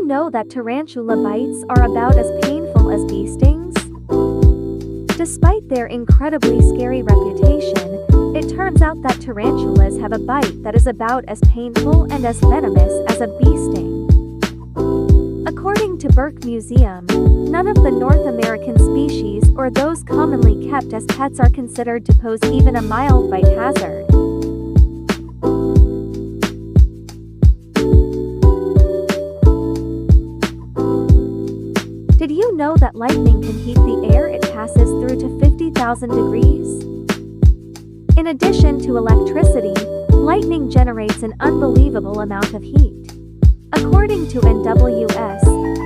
know that tarantula bites are about as painful as bee stings? Despite their incredibly scary reputation, it turns out that tarantulas have a bite that is about as painful and as venomous as a bee sting. According to Burke Museum, none of the North American species or those commonly kept as pets are considered to pose even a mild bite hazard. Did you know that lightning can heat the air it passes through to 50,000 degrees? In addition to electricity, lightning generates an unbelievable amount of heat. According to NWS,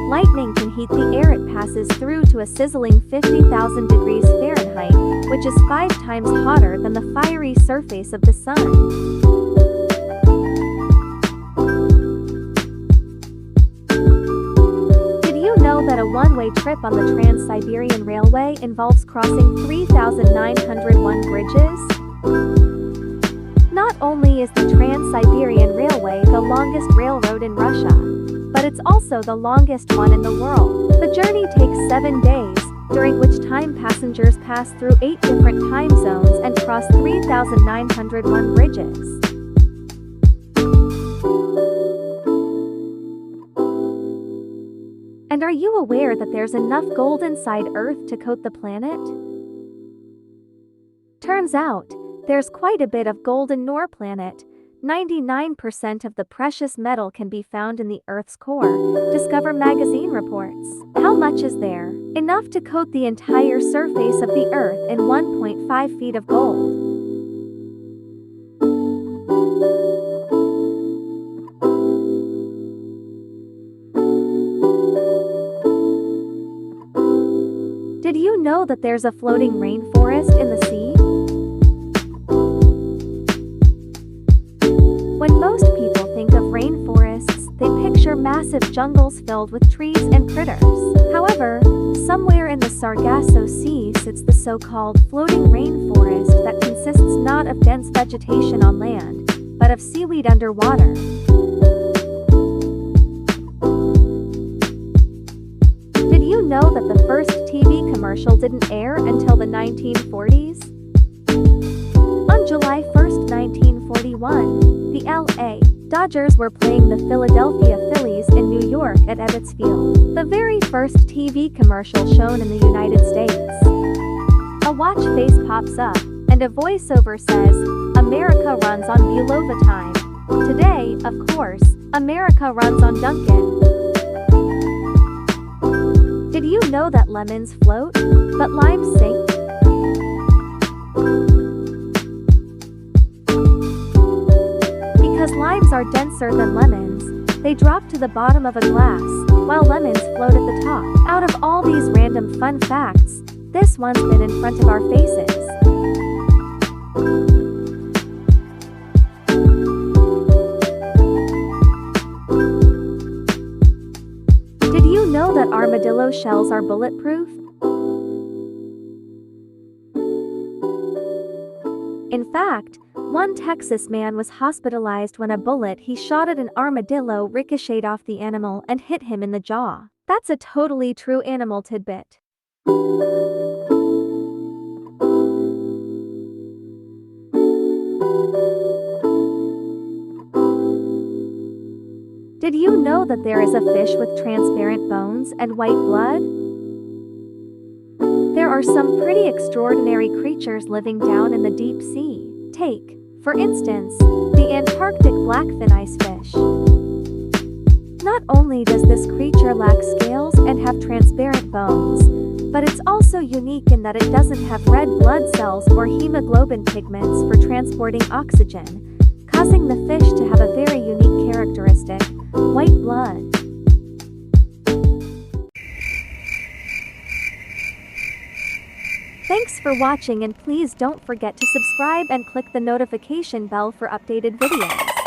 lightning can heat the air it passes through to a sizzling 50,000 degrees Fahrenheit, which is 5 times hotter than the fiery surface of the sun. That a one-way trip on the Trans-Siberian Railway involves crossing 3,901 bridges? Not only is the Trans-Siberian Railway the longest railroad in Russia, but it's also the longest one in the world. The journey takes 7 days, during which time passengers pass through 8 different time zones and cross 3,901 bridges. And are you aware that there's enough gold inside Earth to coat the planet? Turns out, there's quite a bit of gold in our planet. 99% of the precious metal can be found in the Earth's core, Discover magazine reports. How much is there? Enough to coat the entire surface of the Earth in 1.5 feet of gold. Did you know that there's a floating rainforest in the sea? When most people think of rainforests, they picture massive jungles filled with trees and critters. However, somewhere in the Sargasso Sea sits the so-called floating rainforest that consists not of dense vegetation on land, but of seaweed underwater. Did you know that the first TV commercial didn't air until the 1940s? On July 1, 1941, the LA Dodgers were playing the Philadelphia Phillies in New York at Ebbets Field. The very first TV commercial shown in the United States. A watch face pops up, and a voiceover says, "America runs on Bulova time." Today, of course, America runs on Dunkin'. Did you know that lemons float, but limes sink? Because limes are denser than lemons, they drop to the bottom of a glass, while lemons float at the top. Out of all these random fun facts, this one's been in front of our faces. Did you know that armadillo shells are bulletproof? In fact, one Texas man was hospitalized when a bullet he shot at an armadillo ricocheted off the animal and hit him in the jaw. That's a totally true animal tidbit. Did you know that there is a fish with transparent bones and white blood? There are some pretty extraordinary creatures living down in the deep sea. Take, for instance, the Antarctic blackfin icefish. Not only does this creature lack scales and have transparent bones, but it's also unique in that it doesn't have red blood cells or hemoglobin pigments for transporting oxygen, causing the fish to have a very unique characteristic: white blood. Thanks for watching, and please don't forget to subscribe and click the notification bell for updated videos.